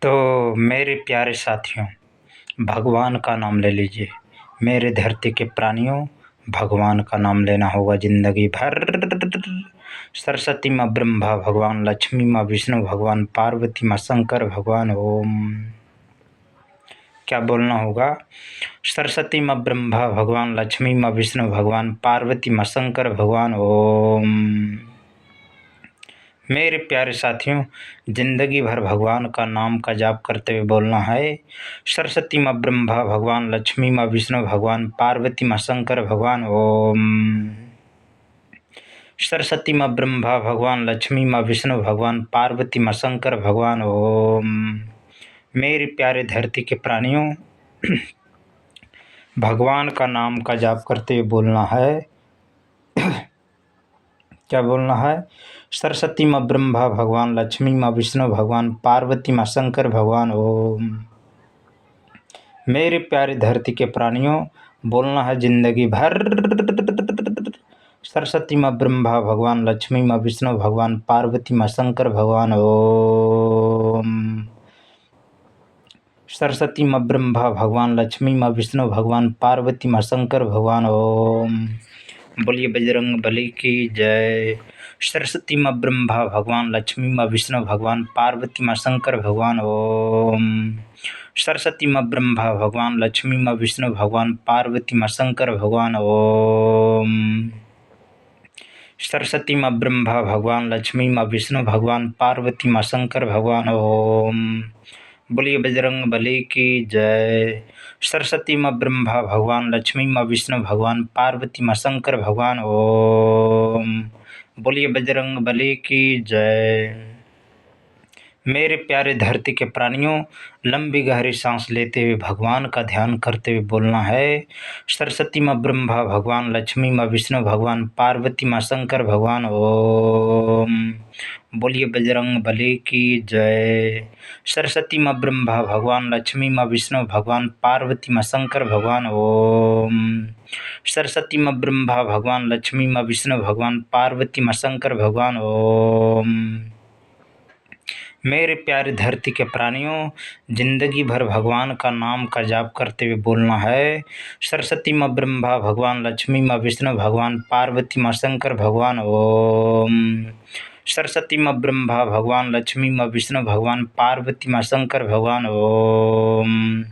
तो मेरे प्यारे साथियों, भगवान का नाम ले लीजिए। मेरे धरती के प्राणियों, भगवान का नाम लेना होगा ज़िंदगी भर। सरस्वती माँ ब्रह्मा भगवान, लक्ष्मी माँ विष्णु भगवान, पार्वती माँ शंकर भगवान। ओम। क्या बोलना होगा? सरस्वती माँ ब्रह्मा भगवान, लक्ष्मी माँ विष्णु भगवान, पार्वती माँ शंकर भगवान। ओम। मेरे प्यारे साथियों, ज़िंदगी भर भगवान का नाम का जाप करते हुए बोलना है। सरस्वती माँ ब्रह्मा भगवान, लक्ष्मी माँ विष्णु भगवान, पार्वती माँ शंकर भगवान। ओम। सरस्वती माँ ब्रह्मा भगवान, लक्ष्मी माँ विष्णु भगवान, पार्वती माँ शंकर भगवान। ओम। मेरे प्यारे धरती के प्राणियों, भगवान का नाम का जाप करते हुए बोलना है। क्या बोलना है? सरस्वती माँ ब्रह्मा भगवान, लक्ष्मी माँ विष्णु भगवान, पार्वती माँ शंकर भगवान। ओम। मेरे प्यारे धरती के प्राणियों, बोलना है ज़िंदगी भर। सरस्वती माँ ब्रह्मा भगवान, लक्ष्मी माँ विष्णु भगवान, पार्वती माँ शंकर भगवान। ओम। सरस्वती माँ ब्रह्मा भगवान, लक्ष्मी माँ विष्णु भगवान, पार्वती माँ शंकर भगवान। ओम। बोलिए बजरंग बली की जय। सरस्वती माँ ब्रह्मा भगवान, लक्ष्मी माँ विष्णु भगवान, पार्वती माँ शंकर भगवान। ओम। सरस्वती माँ ब्रह्मा भगवान, लक्ष्मी माँ विष्णु भगवान, पार्वती माँ शंकर भगवान। ओम। सरस्वती माँ ब्रह्मा भगवान, लक्ष्मी माँ विष्णु भगवान, पार्वती माँ शंकर भगवान। ओम। बोलिए बजरंग बली की जय। सरस्वती माँ ब्रह्मा भगवान, लक्ष्मी माँ विष्णु भगवान, पार्वती माँ शंकर भगवान। ओम। बोलिए बजरंग बली की जय। मेरे प्यारे धरती के प्राणियों, लंबी गहरी सांस लेते हुए भगवान का ध्यान करते हुए बोलना है। सरस्वती माँ ब्रह्मा भगवान, लक्ष्मी माँ विष्णु भगवान, पार्वती माँ शंकर भगवान। ओम। बोलिए बजरंग बली की जय। सरस्वती माँ ब्रह्मा भगवान, लक्ष्मी माँ विष्णु भगवान, पार्वती माँ शंकर भगवान। ओम। सरस्वती माँ ब्रह्मा भगवान, लक्ष्मी माँ विष्णु भगवान, पार्वती माँ शंकर भगवान। ओम। मेरे प्यारे धरती के प्राणियों, ज़िंदगी भर भगवान का नाम का जाप करते हुए बोलना है। सरस्वती माँ ब्रह्मा भगवान, लक्ष्मी माँ विष्णु भगवान, पार्वती माँ शंकर भगवान। ओम। सरस्वती माँ ब्रह्मा भगवान, लक्ष्मी माँ विष्णु भगवान, पार्वती माँ शंकर भगवान। ओम।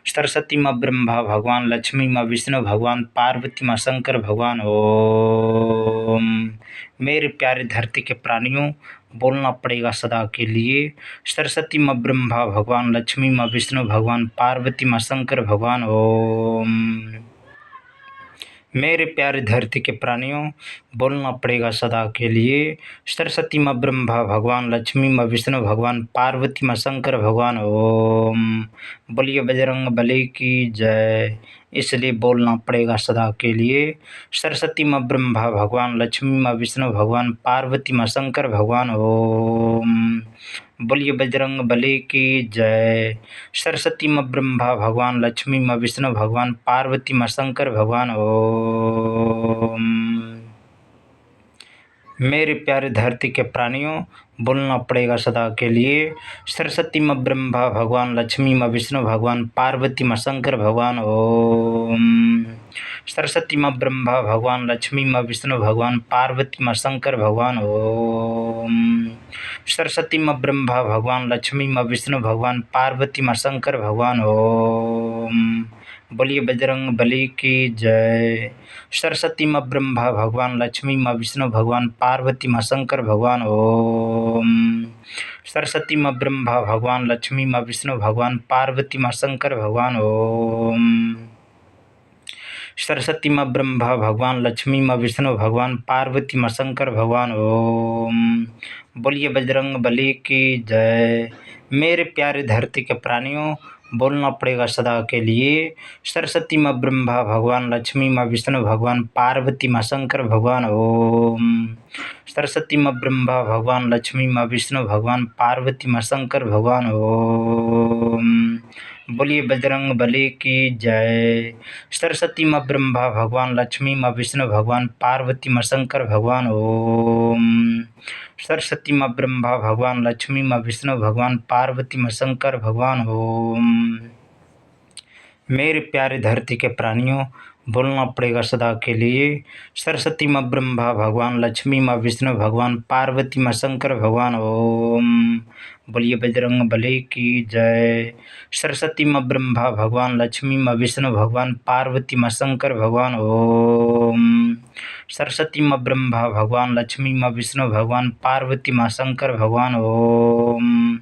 सरस्वती माँ ब्रह्मा भगवान, लक्ष्मी माँ विष्णु भगवान, पार्वती माँ शंकर भगवान। ओम। मेरे प्यारे धरती के प्राणियों, बोलना पड़ेगा सदा के लिए। सरस्वती माँ ब्रह्मा भगवान, लक्ष्मी माँ विष्णु भगवान, पार्वती माँ शंकर भगवान। ओम। मेरे प्यारे धरती के प्राणियों, बोलना पड़ेगा सदा के लिए। सरस्वती माँ ब्रह्मा भगवान, लक्ष्मी माँ विष्णु भगवान, पार्वती माँ शंकर भगवान। ओम। बोलिए बजरंग बली की जय। इसलिए बोलना पड़ेगा सदा के लिए। सरस्वती माँ ब्रह्मा भगवान, लक्ष्मी माँ विष्णु भगवान, पार्वती माँ शंकर भगवान। ओम। बोलिए बजरंग बली की जय। सरस्वती माँ ब्रह्मा भगवान, लक्ष्मी माँ विष्णु भगवान, पार्वती माँ शंकर भगवान। ओम। मेरे प्यारे धरती के प्राणियों, बोलना पड़ेगा सदा के लिए। सरस्वती माँ ब्रह्मा भगवान, लक्ष्मी माँ विष्णु भगवान, पार्वती माँ शंकर भगवान। ओम। सरस्वती माँ ब्रह्मा भगवान, लक्ष्मी माँ विष्णु भगवान, पार्वती माँ शंकर भगवान। ओम। सरस्वती माँ ब्रह्मा भगवान, लक्ष्मी माँ विष्णु भगवान, पार्वती माँ शंकर भगवान। ओम। बोलिए बजरंग बली की जय। सरस्वती माँ ब्रह्मा भगवान, लक्ष्मी माँ विष्णु भगवान, पार्वती माँ शंकर भगवान। ओम। सरस्वती माँ ब्रह्मा भगवान, लक्ष्मी माँ विष्णु भगवान, पार्वती माँ शंकर भगवान। ओम। सरस्वती माँ ब्रह्मा भगवान, लक्ष्मी माँ विष्णु भगवान, पार्वती माँ शंकर भगवान। ओम। बोलिए बजरंग बली की जय। मेरे प्यारे धरती के प्राणियों, बोलना पड़ेगा सदा के लिए। सरस्वती माँ ब्रह्मा भगवान, लक्ष्मी माँ विष्णु भगवान, पार्वती माँ शंकर भगवान। ओम। सरस्वती माँ ब्रह्मा भगवान लक्ष्मी माँ विष्णु भगवान पार्वती माँ शंकर भगवान ओम। बोलिए बजरंग बली की जय। सरस्वती माँ ब्रह्मा भगवान लक्ष्मी माँ विष्णु भगवान पार्वती माँ शंकर भगवान ओम। सरस्वती माँ ब्रह्मा भगवान लक्ष्मी माँ विष्णु भगवान पार्वती माँ शंकर भगवान ओम। मेरे प्यारे धरती के प्राणियों, बोलना पड़ेगा सदा के लिए। सरस्वती माँ ब्रह्मा भगवान लक्ष्मी माँ विष्णु भगवान पार्वती माँ शंकर भगवान ओम। बोलिए बजरंग बली की जय। सरस्वती माँ ब्रह्मा भगवान लक्ष्मी माँ विष्णु भगवान पार्वती माँ शंकर भगवान ओम। सरस्वती माँ ब्रह्मा भगवान लक्ष्मी माँ विष्णु भगवान पार्वती माँ शंकर भगवान ओम।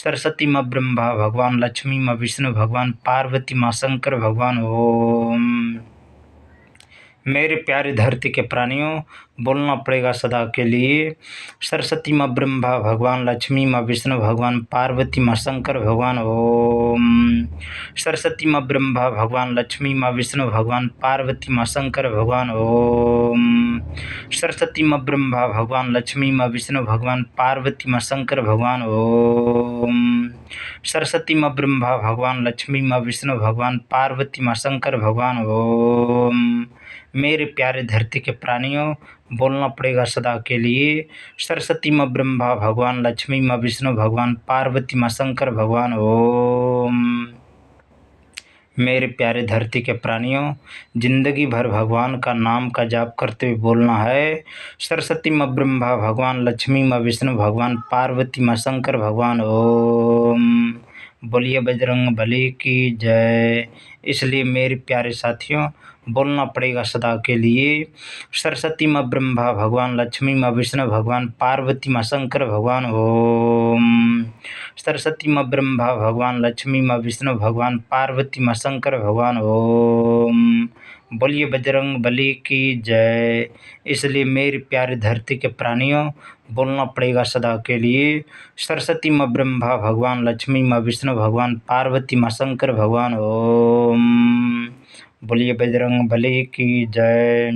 सरस्वती माँ ब्रह्मा भगवान लक्ष्मी माँ विष्णु भगवान पार्वती माँ शंकर भगवान ओम। मेरे प्यारे धरती के प्राणियों, बोलना पड़ेगा सदा के लिए। सरस्वती माँ ब्रह्मा भगवान लक्ष्मी माँ विष्णु भगवान पार्वती माँ शंकर भगवान ओम। सरस्वती माँ ब्रह्मा भगवान लक्ष्मी माँ विष्णु भगवान पार्वती माँ शंकर भगवान ओम। सरस्वती माँ ब्रह्मा भगवान लक्ष्मी माँ विष्णु भगवान पार्वती माँ शंकर भगवान ओम। सरस्वती माँ ब्रह्मा भगवान लक्ष्मी माँ विष्णु भगवान पार्वती माँ शंकर भगवान ओम। मेरे प्यारे धरती के प्राणियों, बोलना पड़ेगा सदा के लिए। सरस्वती माँ ब्रह्मा भगवान लक्ष्मी माँ विष्णु भगवान पार्वती माँ शंकर भगवान ओम। मेरे प्यारे धरती के प्राणियों, जिंदगी भर भगवान का नाम का जाप करते हुए बोलना है। सरस्वती माँ ब्रह्मा भगवान लक्ष्मी माँ विष्णु भगवान पार्वती माँ शंकर भगवान ओम। बोलिए बजरंग बली की जय। इसलिए मेरे प्यारे साथियों, बोलना पड़ेगा सदा के लिए। सरस्वती माँ ब्रह्मा भगवान लक्ष्मी माँ विष्णु भगवान पार्वती माँ शंकर भगवान ओम। सरस्वती माँ ब्रह्मा भगवान लक्ष्मी माँ विष्णु भगवान पार्वती माँ शंकर भगवान ओम। बोलिए बजरंग बली की जय। इसलिए मेरे प्यारे धरती के प्राणियों, बोलना पड़ेगा सदा के लिए। सरस्वती माँ ब्रह्मा भगवान लक्ष्मी माँ विष्णु भगवान पार्वती माँ शंकर भगवान ओम। बोलिए बजरंग बली की जय।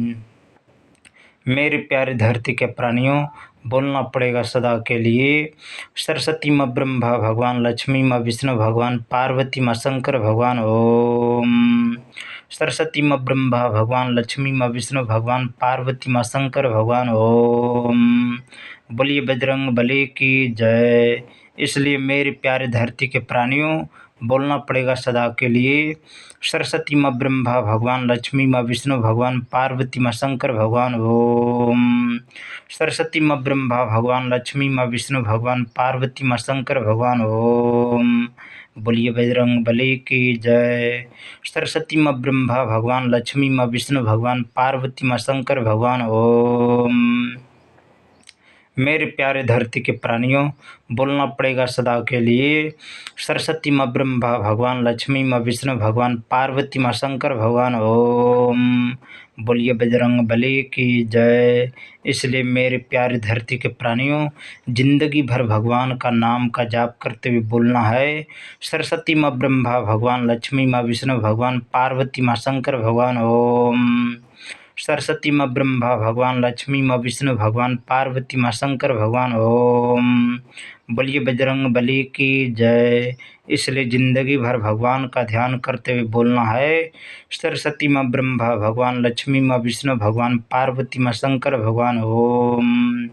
मेरे प्यारे धरती के प्राणियों, बोलना पड़ेगा सदा के लिए। सरस्वती माँ ब्रह्मा भगवान लक्ष्मी माँ विष्णु भगवान पार्वती माँ शंकर भगवान ओम। सरस्वती माँ ब्रह्मा भगवान लक्ष्मी माँ विष्णु भगवान पार्वती माँ शंकर भगवान ओम। बोलिए बजरंग बली की जय। इसलिए मेरे प्यारे धरती के प्राणियों, बोलना पड़ेगा सदा के लिए। सरस्वती माँ ब्रह्मा भगवान लक्ष्मी माँ विष्णु भगवान पार्वती माँ शंकर भगवान ओम। सरस्वती माँ ब्रह्मा भगवान लक्ष्मी माँ विष्णु भगवान पार्वती माँ शंकर भगवान ओम। बोलिए बजरंग बली की जय। सरस्वती माँ ब्रह्मा भगवान लक्ष्मी माँ विष्णु भगवान पार्वती माँ शंकर भगवान ओम। मेरे प्यारे धरती के प्राणियों, बोलना पड़ेगा सदा के लिए। सरस्वती माँ ब्रह्मा भगवान लक्ष्मी माँ विष्णु भगवान पार्वती माँ शंकर भगवान ओम। बोलिए बजरंग बली की जय। इसलिए मेरे प्यारे धरती के प्राणियों, जिंदगी भर भगवान का नाम का जाप करते हुए बोलना है। सरस्वती माँ ब्रह्मा भगवान लक्ष्मी माँ विष्णु भगवान पार्वती माँ शंकर भगवान ओम। सरस्वती माँ ब्रह्मा भगवान लक्ष्मी माँ विष्णु भगवान पार्वती माँ शंकर भगवान ओम। बोलिए बजरंग बली की जय। इसलिए ज़िंदगी भर भगवान का ध्यान करते हुए बोलना है। सरस्वती माँ ब्रह्मा भगवान लक्ष्मी माँ विष्णु भगवान पार्वती माँ शंकर भगवान ओम।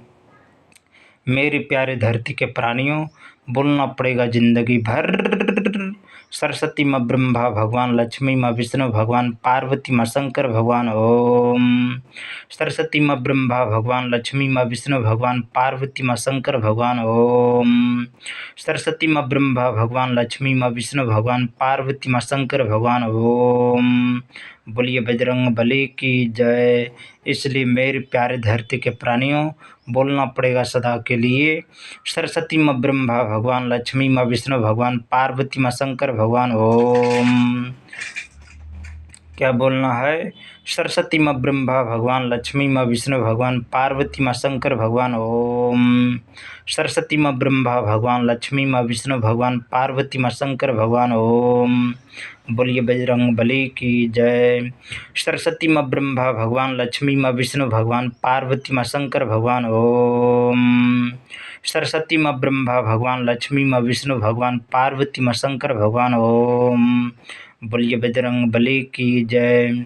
मेरे प्यारे धरती के प्राणियों, बोलना पड़ेगा जिंदगी भर। सरस्वती माँ ब्रह्मा भगवान लक्ष्मी माँ विष्णु भगवान पार्वती माँ शंकर भगवान ओम। सरस्वती माँ ब्रह्मा भगवान लक्ष्मी माँ विष्णु भगवान पार्वती माँ शंकर भगवान ओम। सरस्वती माँ ब्रह्मा भगवान लक्ष्मी माँ विष्णु भगवान पार्वती माँ शंकर भगवान ओम। बोलिए बजरंग बली की जय। इसलिए मेरे प्यारे धरती के प्राणियों, बोलना पड़ेगा सदा के लिए। सरस्वती माँ ब्रह्मा भगवान लक्ष्मी माँ विष्णु भगवान पार्वती माँ शंकर भगवान ओम। क्या बोलना है? सरस्वती माँ ब्रह्मा भगवान, लक्ष्मी माँ विष्णु भगवान, पार्वती माँ शंकर भगवान। ओम। सरस्वती माँ ब्रह्मा भगवान, लक्ष्मी माँ विष्णु भगवान, पार्वती माँ शंकर भगवान। ओम। बोलिए बजरंग बली की जय। सरस्वती माँ ब्रह्मा भगवान, लक्ष्मी माँ विष्णु भगवान, पार्वती माँ शंकर भगवान। ओम। सरस्वती माँ ब्रह्मा भगवान, लक्ष्मी माँ विष्णु भगवान, पार्वती माँ शंकर भगवान। ओम। बोलिए बजरंग बली की जय।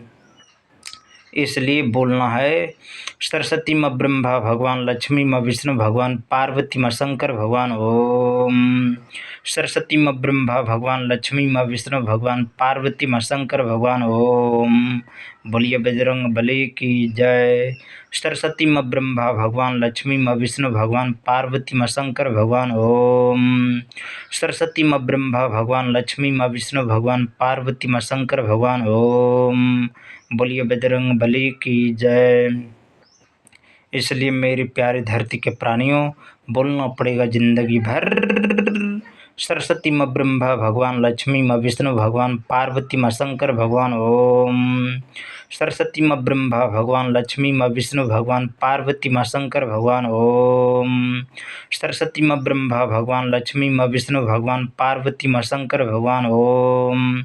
इसलिए बोलना है, सरस्वती माँ ब्रह्मा भगवान, लक्ष्मी माँ विष्णु भगवान, पार्वती माँ शंकर भगवान। ओम। सरस्वती माँ ब्रह्मा भगवान, लक्ष्मी माँ विष्णु भगवान, पार्वती माँ शंकर भगवान। ओम। बोलिए बजरंग बली की जय। सरस्वती माँ ब्रह्मा भगवान, लक्ष्मी माँ विष्णु भगवान, पार्वती माँ शंकर भगवान। ओम। सरस्वती माँ ब्रह्मा भगवान, लक्ष्मी माँ विष्णु भगवान, पार्वती माँ शंकर भगवान। ओम। बोलिए बजरंग बली की जय। इसलिए मेरी प्यारी धरती के प्राणियों, बोलना पड़ेगा जिंदगी भर, सरस्वती माँ ब्रह्मा भगवान, लक्ष्मी माँ विष्णु भगवान, पार्वती माँ शंकर भगवान। ओम। सरस्वती माँ ब्रह्मा भगवान, लक्ष्मी माँ विष्णु भगवान, पार्वती माँ शंकर भगवान। ओम। सरस्वती माँ ब्रह्मा भगवान, लक्ष्मी माँ विष्णु भगवान, पार्वती माँ शंकर भगवान। ओम।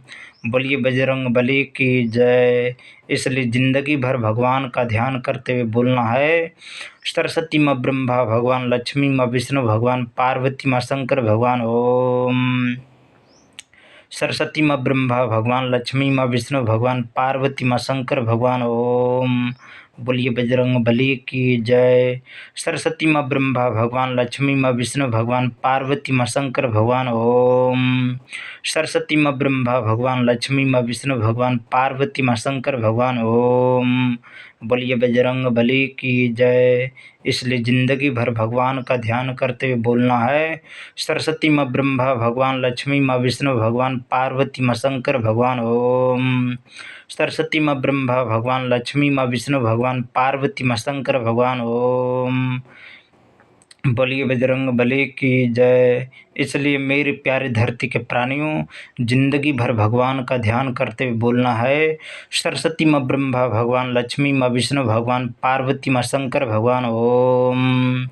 बोलिए बजरंग बली की जय। इसलिए ज़िंदगी भर भगवान का ध्यान करते हुए बोलना है, सरस्वती माँ ब्रह्मा भगवान, लक्ष्मी माँ विष्णु भगवान, पार्वती माँ शंकर भगवान। ओम। सरस्वती माँ ब्रह्मा भगवान, लक्ष्मी माँ विष्णु भगवान, पार्वती माँ शंकर भगवान। ओम। बोलिए बजरंग बली की जय। सरस्वती माँ ब्रह्मा भगवान, लक्ष्मी माँ विष्णु भगवान, पार्वती माँ शंकर भगवान। ओम। सरस्वती माँ ब्रह्मा भगवान, लक्ष्मी माँ विष्णु भगवान, पार्वती माँ शंकर भगवान। ओम। बोलिए बजरंग बली की जय। इसलिए ज़िंदगी भर भगवान का ध्यान करते हुए बोलना है, सरस्वती माँ ब्रह्मा भगवान, लक्ष्मी माँ विष्णु भगवान, पार्वती माँ शंकर भगवान। ओम। सरस्वती माँ ब्रह्मा भगवान, लक्ष्मी माँ विष्णु भगवान, पार्वती माँ शंकर भगवान। ओम। बोलिए बजरंग बली की जय। इसलिए मेरी प्यारी धरती के प्राणियों, जिंदगी भर भगवान का ध्यान करते हुए बोलना है, सरस्वती माँ ब्रह्मा भगवान, लक्ष्मी माँ विष्णु भगवान, पार्वती माँ शंकर भगवान। ओम।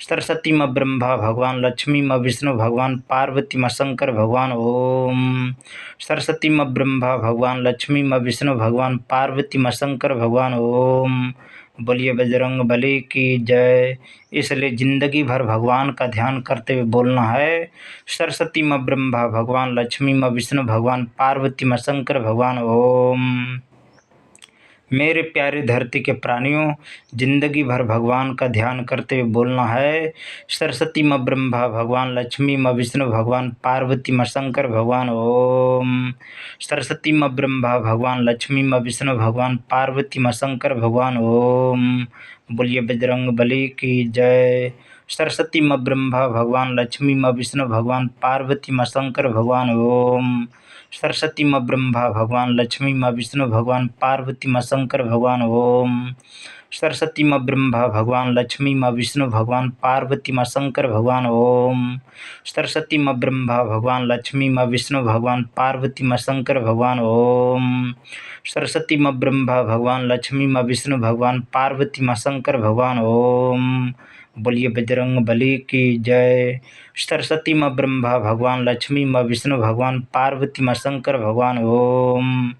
सरस्वती माँ ब्रह्मा भगवान, लक्ष्मी माँ विष्णु भगवान, पार्वती माँ शंकर भगवान। ओम। सरस्वती माँ ब्रह्मा भगवान, लक्ष्मी माँ विष्णु भगवान, पार्वती माँ शंकर भगवान। ओम। बोलिए बजरंग बली की जय। इसलिए ज़िंदगी भर भगवान का ध्यान करते हुए बोलना है, सरस्वती माँ ब्रह्मा भगवान, लक्ष्मी माँ विष्णु भगवान, पार्वती माँ शंकर भगवान। ओम। मेरे प्यारे धरती के प्राणियों, जिंदगी भर भगवान का ध्यान करते हुए बोलना है, सरस्वती माँ ब्रह्मा भगवान, लक्ष्मी माँ विष्णु भगवान, पार्वती माँ शंकर भगवान। ओम। सरस्वती माँ ब्रह्मा भगवान, लक्ष्मी माँ विष्णु भगवान, पार्वती माँ शंकर भगवान। ओम। बोलिए बजरंग बली की जय। सरस्वती माँ ब्रह्मा भगवान, लक्ष्मी माँ विष्णु भगवान, पार्वती माँ शंकर भगवान। ओम। सरस्वती माँ ब्रह्मा भगवान, लक्ष्मी माँ विष्णु भगवान, पार्वती माँ शंकर भगवान। ओम। सरस्वती माँ ब्रह्मा भगवान, लक्ष्मी माँ विष्णु भगवान, पार्वती माँ शंकर भगवान। ओम। सरस्वती माँ ब्रह्मा भगवान, लक्ष्मी माँ विष्णु भगवान, पार्वती माँ शंकर भगवान। ओम। सरस्वती माँ ब्रह्मा भगवान, लक्ष्मी माँ विष्णु भगवान, पार्वती माँ शंकर भगवान। ओम। बोलिए बजरंग बली की जय। सरस्वती माँ ब्रह्मा भगवान, लक्ष्मी माँ विष्णु भगवान, पार्वती माँ शंकर भगवान। ओम।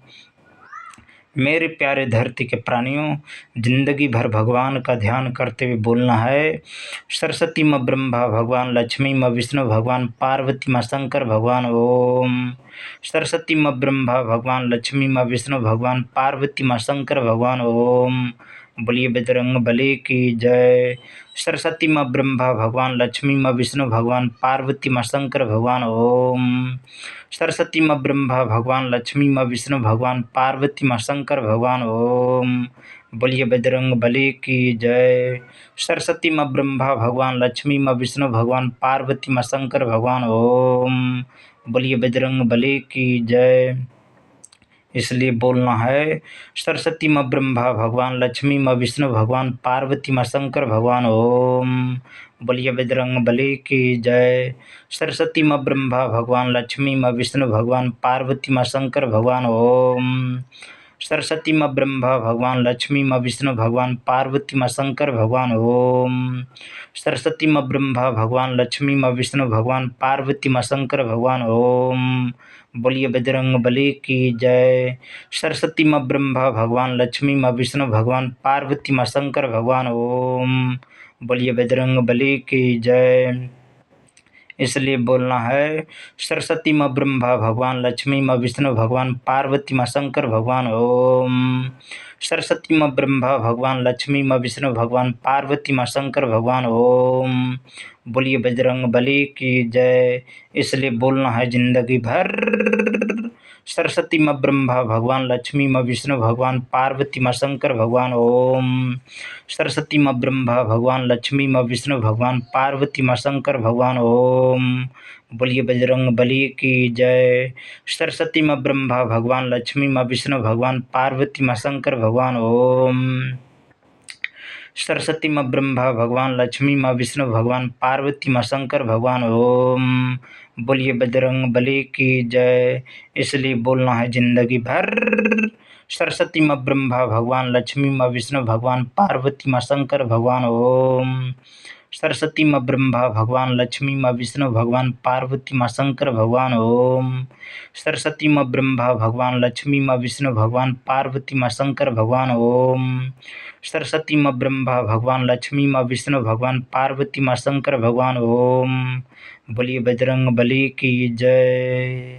मेरे प्यारे धरती के प्राणियों, जिंदगी भर भगवान का ध्यान करते हुए बोलना है, सरस्वती माँ ब्रह्मा भगवान, लक्ष्मी माँ विष्णु भगवान, पार्वती माँ शंकर भगवान। ओम। सरस्वती माँ ब्रह्मा भगवान, लक्ष्मी माँ विष्णु भगवान, पार्वती माँ शंकर भगवान। ओम। बोलिए बजरंग बली की जय। सरस्वती माँ ब्रह्मा भगवान, लक्ष्मी माँ विष्णु भगवान, पार्वती माँ शंकर भगवान। ओम। सरस्वती माँ ब्रह्मा भगवान, लक्ष्मी माँ विष्णु भगवान, पार्वती माँ शंकर भगवान। ओम। बोलिए बजरंग बली की जय। सरस्वती माँ ब्रह्मा भगवान, लक्ष्मी माँ विष्णु भगवान, पार्वती माँ शंकर भगवान। ओम। बोलिए बजरंग बली की जय। इसलिए बोलना है, सरस्वती माँ ब्रह्मा भगवान, लक्ष्मी माँ विष्णु भगवान, पार्वती माँ शंकर भगवान। ओम। बोलिए बजरंग बली की जय। सरस्वती माँ ब्रह्मा भगवान, लक्ष्मी माँ विष्णु भगवान, पार्वती माँ शंकर भगवान। ओम। सरस्वती माँ ब्रह्मा भगवान, लक्ष्मी माँ विष्णु भगवान, पार्वती माँ शंकर भगवान। ओम सरस्वती माँ ब्रह्मा भगवान, लक्ष्मी माँ विष्णु भगवान, पार्वती माँ शंकर भगवान। ओम बोलिए बजरंग बली की जय। सरस्वती माँ ब्रह्मा भगवान, लक्ष्मी माँ विष्णु भगवान, पार्वती माँ शंकर भगवान। ओम बोलिए बजरंग बली की जय। इसलिए बोलना है सरस्वती माँ ब्रह्मा भगवान, लक्ष्मी माँ विष्णु भगवान, पार्वती माँ शंकर भगवान। ओम सरस्वती माँ ब्रह्मा भगवान, लक्ष्मी माँ विष्णु भगवान, पार्वती माँ शंकर भगवान। ओम बोलिए बजरंग बली की जय। इसलिए बोलना है जिंदगी भर सरस्वती माँ ब्रह्मा भगवान, लक्ष्मी माँ विष्णु भगवान, पार्वती माँ शंकर भगवान। ओम सरस्वती माँ ब्रह्मा भगवान, लक्ष्मी माँ विष्णु भगवान, पार्वती माँ शंकर भगवान। ओम बोलिए बजरंग बली की जय। सरस्वती माँ ब्रह्मा भगवान, लक्ष्मी माँ विष्णु भगवान, पार्वती माँ शंकर भगवान। ओम सरस्वती माँ ब्रह्मा भगवान, लक्ष्मी माँ विष्णु भगवान, पार्वती माँ शंकर भगवान। ओम बोलिए बजरंग बली की जय। इसलिए बोलना है जिंदगी भर सरस्वती माँ ब्रह्मा भगवान, लक्ष्मी माँ विष्णु भगवान, पार्वती माँ शंकर भगवान। ओम सरस्वती माँ ब्रह्मा भगवान, लक्ष्मी माँ विष्णु भगवान, पार्वती माँ शंकर भगवान। ओम सरस्वती माँ ब्रह्मा भगवान, लक्ष्मी माँ विष्णु भगवान, पार्वती माँ शंकर भगवान। ओम सरस्वती माँ ब्रह्मा भगवान, लक्ष्मी माँ विष्णु भगवान, पार्वती माँ शंकर भगवान। ओम बोलिए बजरंग बली की जय।